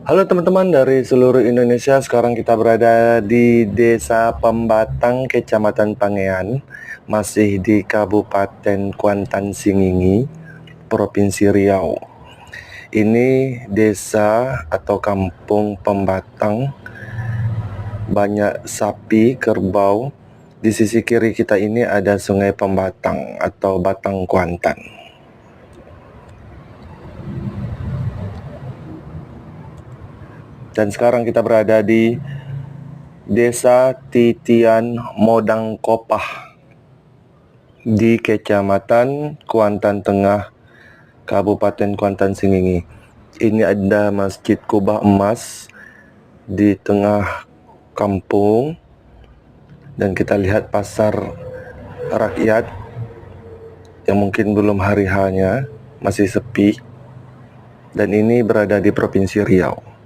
Halo teman-teman dari seluruh Indonesia, sekarang kita berada di Desa Pembatang, Kecamatan Pangean, masih di Kabupaten Kuantan Singingi, Provinsi Riau. Ini desa atau kampung Pembatang, banyak sapi, kerbau. Di sisi kiri kita ini ada Sungai Pembatang atau Batang Kuantan. Dan sekarang kita berada di Desa Titian Modang Kopah di Kecamatan Kuantan Tengah, Kabupaten Kuantan Singingi. Ini ada Masjid Kubah Emas di tengah kampung, dan kita lihat pasar rakyat yang mungkin belum hari H-nya, masih sepi, dan ini berada di Provinsi Riau.